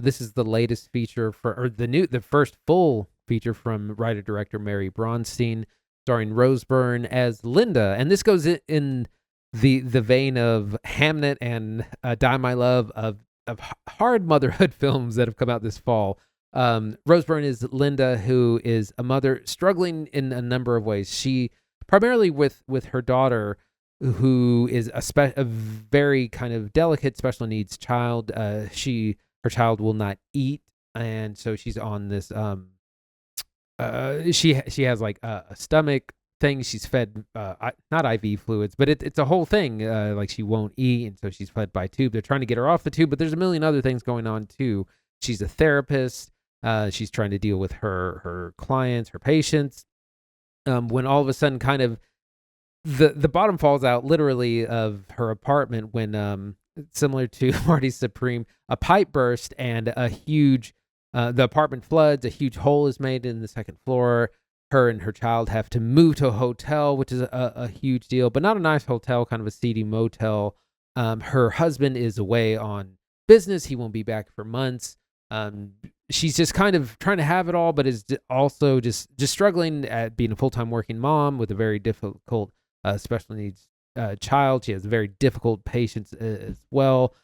This is the latest feature or the first full feature from writer-director Mary Bronstein, starring Rose Byrne as Linda. And this goes in the vein of Hamnet and Die My Love, of hard motherhood films that have come out this fall. Rose Byrne is Linda, who is a mother struggling in a number of ways. She primarily with her daughter, who is a very kind of delicate special needs child. Her child will not eat, and so she's on this. She has like a stomach thing. She's fed not IV fluids, but it's a whole thing. Like she won't eat, and so she's fed by tube. They're trying to get her off the tube, but there's a million other things going on too. She's a therapist. She's trying to deal with her clients, her patients. When all of a sudden, kind of the bottom falls out literally of her apartment when similar to Marty Supreme, a pipe burst and a huge the apartment floods. A huge hole is made in the second floor. Her and her child have to move to a hotel, which is a huge deal, but not a nice hotel, kind of a seedy motel. Her husband is away on business. He won't be back for months. She's just kind of trying to have it all, but is also just struggling at being a full-time working mom with a very difficult special needs child. She has very difficult patients as well.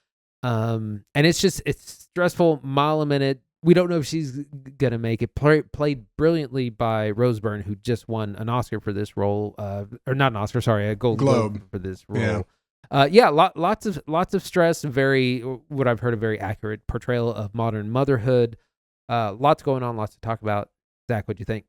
And it's stressful mile a minute. We don't know if she's going to make it. Played brilliantly by Rose Byrne, who just won an Oscar for this role. Or not an Oscar, sorry, a Gold Globe for this role. Yeah. Lots of stress. Very, what I've heard, a very accurate portrayal of modern motherhood. Lots going on, lots to talk about. Zach, what do you think?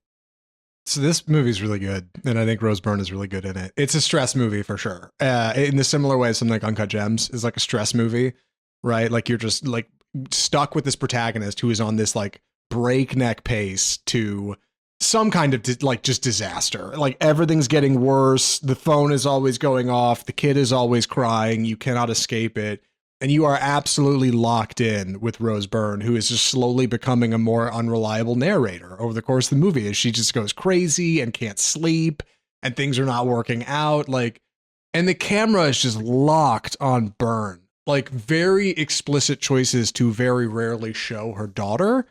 So this movie's really good, and I think Rose Byrne is really good in it. It's a stress movie for sure. In the similar way, something like Uncut Gems is like a stress movie, right? Like you're just like stuck with this protagonist who is on this like breakneck pace to some kind of just disaster. Like everything's getting worse. The phone is always going off. The kid is always crying. You cannot escape it. And you are absolutely locked in with Rose Byrne, who is just slowly becoming a more unreliable narrator over the course of the movie as she just goes crazy and can't sleep and things are not working out. Like, and the camera is just locked on Byrne, like very explicit choices to very rarely show her daughter.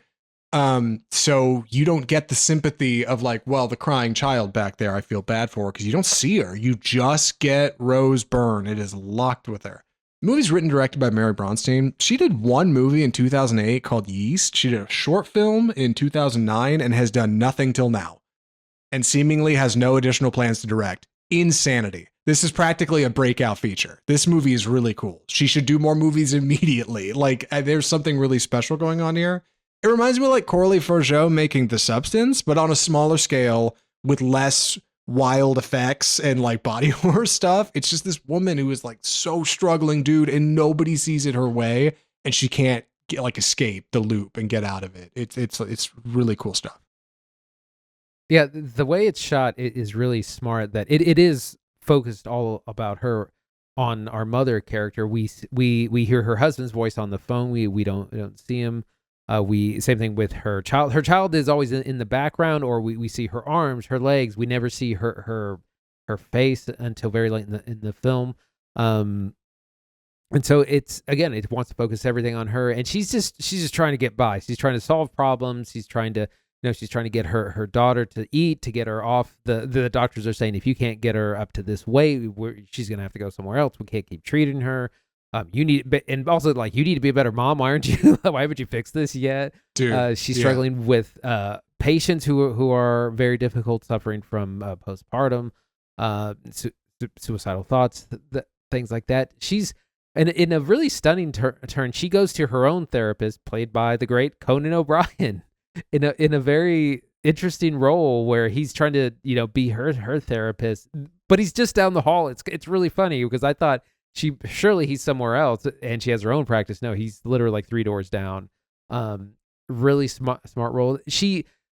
So you don't get the sympathy of like, well, the crying child back there, I feel bad for her, because you don't see her. You just get Rose Byrne. It is locked with her. The movie's written and directed by Mary Bronstein. She did one movie in 2008 called Yeast. She did a short film in 2009 and has done nothing till now, and seemingly has no additional plans to direct. Insanity. This is practically a breakout feature. This movie is really cool. She should do more movies immediately. Like, there's something really special going on here. It reminds me of like Coralie Forgeot making The Substance, but on a smaller scale with less wild effects and like body horror stuff. It's just this woman who is like so struggling, dude, and nobody sees it her way, and she can't escape the loop and get out of it. It's really cool stuff. Yeah, the way it's shot is really smart. That it is focused all about her, on our mother character. We hear her husband's voice on the phone. We don't see him. Same thing with her child. Her child is always in the background, or we see her arms, her legs. We never see her face until very late in the film. And so it wants to focus everything on her, and she's just trying to get by. She's trying to solve problems. She's trying to get her daughter to eat, to get her off. The doctors are saying, if you can't get her up to this weight, she's gonna have to go somewhere else. We can't keep treating her. You need to be a better mom. Why aren't you? Why haven't you fixed this yet? Dude, she's struggling with patients who are very difficult, suffering from postpartum, suicidal thoughts, things like that. She's in a really stunning turn. She goes to her own therapist, played by the great Conan O'Brien, in a very interesting role where he's trying to be her therapist, but he's just down the hall. It's really funny because I thought, surely he's somewhere else, and she has her own practice. No, he's literally like 3 doors down. Really smart role.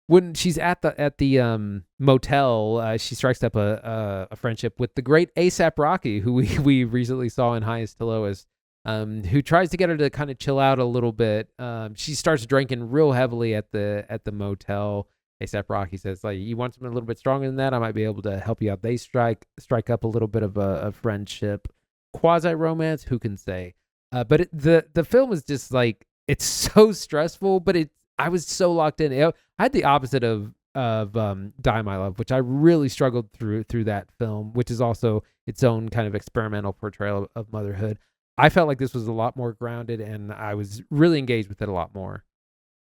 When she's at the motel, she strikes up a friendship with the great A$AP Rocky, who we recently saw in Highest to Lowest, who tries to get her to kind of chill out a little bit. She starts drinking real heavily at the motel. A$AP Rocky says, like, you want something a little bit stronger than that? I might be able to help you out. They strike up a little bit of a friendship. Quasi-romance, who can say? But the film is just like it's so stressful, but I was so locked in. I had the opposite of Die My Love, which I really struggled through that film, which is also its own kind of experimental portrayal of motherhood. I felt like this was a lot more grounded, and I was really engaged with it a lot more.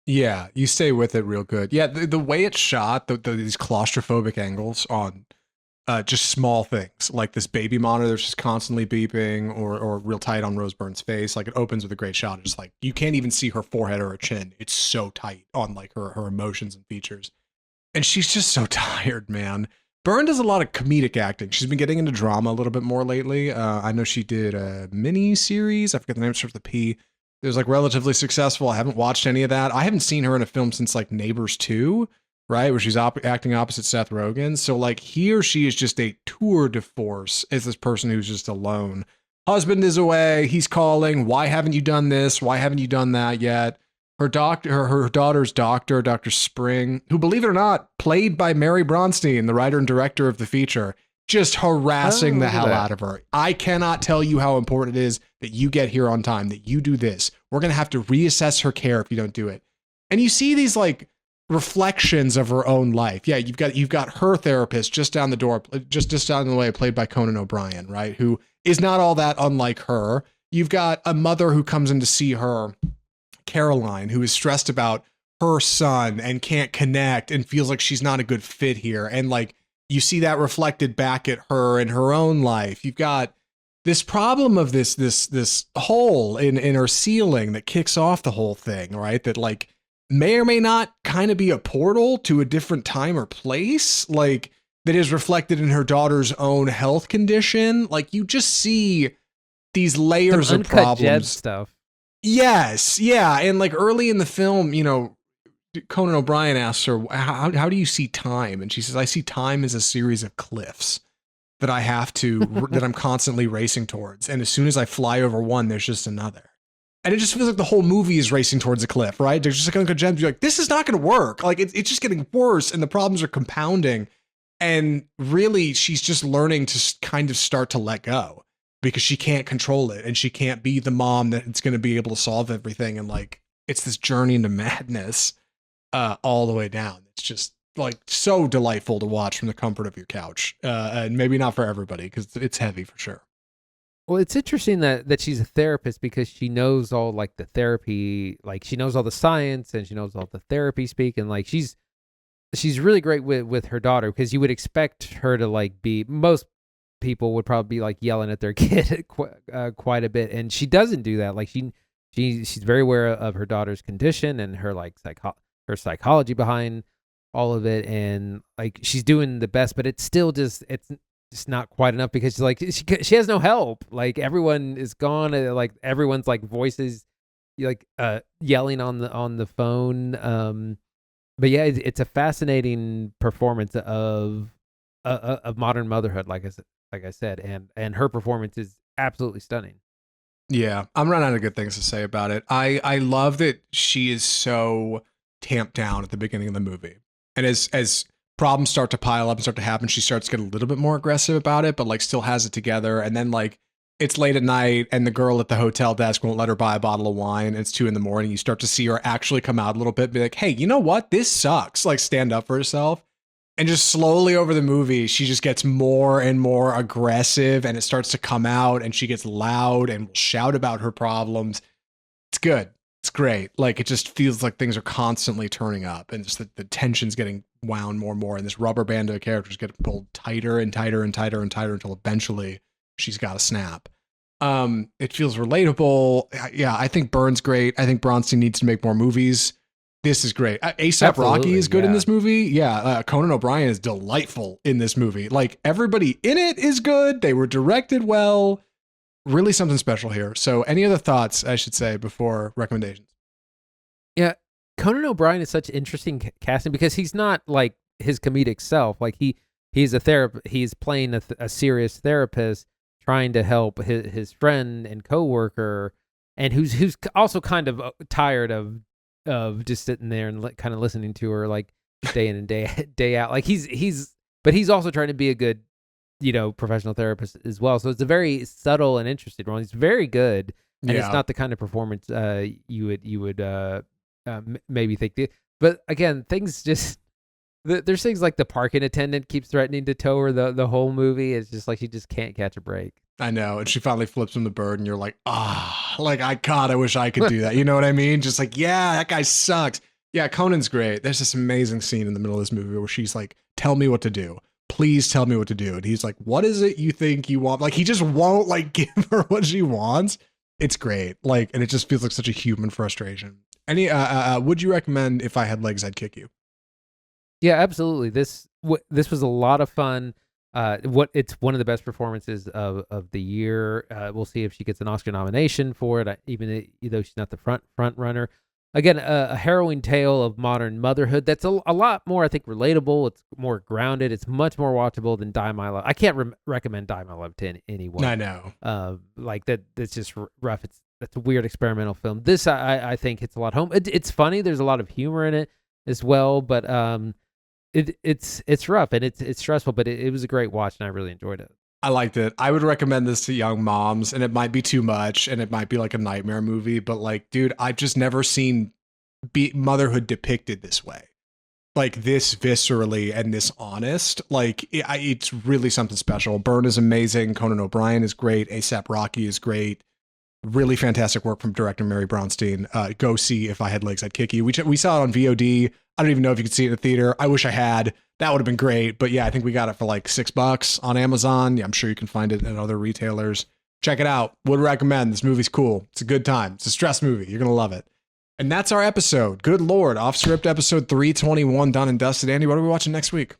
Yeah, you stay with it real good. Yeah, the way it's shot, these claustrophobic angles on just small things like this baby monitor that's just constantly beeping, or real tight on Rose Byrne's face. Like it opens with a great shot. It's like you can't even see her forehead or her chin. It's so tight on like her emotions and features. And she's just so tired, man. Byrne does a lot of comedic acting. She's been getting into drama a little bit more lately. I know she did a mini series. I forget the name, starts with a P. It was like relatively successful. I haven't watched any of that. I haven't seen her in a film since like Neighbors 2, right? Where she's acting opposite Seth Rogen. So like here she is just a tour de force as this person who's just alone. Husband is away. He's calling. Why haven't you done this? Why haven't you done that yet? Her daughter's doctor, Dr. Spring, who, believe it or not, played by Mary Bronstein, the writer and director of the feature, just harassing the hell out of her. I cannot tell you how important it is that you get here on time, that you do this. We're going to have to reassess her care if you don't do it. And you see these like reflections of her own life. Yeah, you've got her therapist just down the door, just down the way, played by Conan O'Brien, right? Who is not all that unlike her. You've got a mother who comes in to see her, Caroline, who is stressed about her son and can't connect and feels like she's not a good fit here. And like, you see that reflected back at her in her own life. You've got this problem of this hole in her ceiling that kicks off the whole thing, right? That like may or may not kind of be a portal to a different time or place, like that is reflected in her daughter's own health condition. Like you just see these layers of problems. Stuff. Yes, yeah, and like early in the film, you know, Conan O'Brien asks her, how do you see time? And she says, I see time as a series of cliffs that I have to, that I'm constantly racing towards. And as soon as I fly over one, there's just another. And it just feels like the whole movie is racing towards a cliff, right? There's just like Uncle Jem's, you're like, this is not going to work. Like it's just getting worse and the problems are compounding. And really, she's just learning to kind of start to let go because she can't control it and she can't be the mom that's going to be able to solve everything. And like, it's this journey into madness all the way down. It's just like so delightful to watch from the comfort of your couch. And maybe not for everybody because it's heavy for sure. Well, it's interesting that she's a therapist because she knows all like the therapy, like she knows all the science and she knows all the therapy speak. And like, she's really great with her daughter because you would expect her to like be, most people would probably be like yelling at their kid quite a bit. And she doesn't do that. Like she's very aware of her daughter's condition and her like her psychology behind all of it. And like, she's doing the best, but it's still just not quite enough because like she has no help. Like everyone is gone. Like everyone's like voices, like yelling on the phone. But yeah, it's a fascinating performance of modern motherhood. Like I said, and her performance is absolutely stunning. Yeah, I'm running out of good things to say about it. I love that she is so tamped down at the beginning of the movie, and as problems start to pile up and start to happen, she starts to get a little bit more aggressive about it, but like still has it together. And then like it's late at night and the girl at the hotel desk won't let her buy a bottle of wine. It's 2 a.m. You start to see her actually come out a little bit, be like, hey, you know what? This sucks. Like stand up for herself. And just slowly over the movie, she just gets more and more aggressive and it starts to come out and she gets loud and will shout about her problems. It's good. It's great. Like it just feels like things are constantly turning up and just the tension's getting wound more and more. And this rubber band of characters get pulled tighter and tighter and tighter and tighter until eventually she's got to snap. It feels relatable. Yeah, I think Byrne's great. I think Bronstein needs to make more movies. This is great. A$AP Rocky is good in this movie. Yeah, Conan O'Brien is delightful in this movie. Like everybody in it is good. They were directed well. Really something special here. So any other thoughts, I should say, before recommendations? Yeah, Conan O'Brien is such interesting casting because he's not like his comedic self. Like he's a therapist. He's playing a serious therapist trying to help his friend and coworker, and who's also kind of tired of just sitting there and kind of listening to her like day in and day out. Like but he's also trying to be a good, professional therapist as well. So it's a very subtle and interesting role. He's very good. and it's Yeah. not the kind of performance you would maybe think. But again, things just there's things like the parking attendant keeps threatening to tow her the whole movie. It's just like she just can't catch a break. I know. And she finally flips him the bird, and you're like, like, I wish I could do that. You know what I mean? Just like, yeah, that guy sucks. Yeah, Conan's great. There's this amazing scene in the middle of this movie where she's like, tell me what to do. Please tell me what to do. And he's like, what is it you think you want? Like, he just won't like give her what she wants. It's great. Like, and it just feels like such a human frustration. Any, would you recommend If I Had Legs, I'd Kick You? Yeah, absolutely. This was a lot of fun. It's one of the best performances of the year. We'll see if she gets an Oscar nomination for it, even though she's not the front runner. Again, a harrowing tale of modern motherhood that's a lot more, I think, relatable. It's more grounded. It's much more watchable than Die My Love. I can't recommend Die My Love to anyone. I know. Like that. That's just rough. That's a weird experimental film. This I think hits a lot home. It's funny. There's a lot of humor in it as well, but it's rough and it's stressful. But it was a great watch, and I really enjoyed it. I liked it. I would recommend this to young moms, and it might be too much, and it might be like a nightmare movie, but like, dude, I've just never seen motherhood depicted this way. Like this viscerally and this honest. Like it's really something special. Byrne is amazing. Conan O'Brien is great. A$AP Rocky is great. Really fantastic work from director Mary Bronstein. Go see If I Had Legs, I'd Kick You. We saw it on VOD. I don't even know if you could see it in the theater. I wish I had. That would have been great. But yeah, I think we got it for like $6 on Amazon. Yeah, I'm sure you can find it at other retailers. Check it out. Would recommend. This movie's cool. It's a good time. It's a stress movie. You're going to love it. And that's our episode. Good Lord. Off Script episode 321 done and dusted. Andy, what are we watching next week?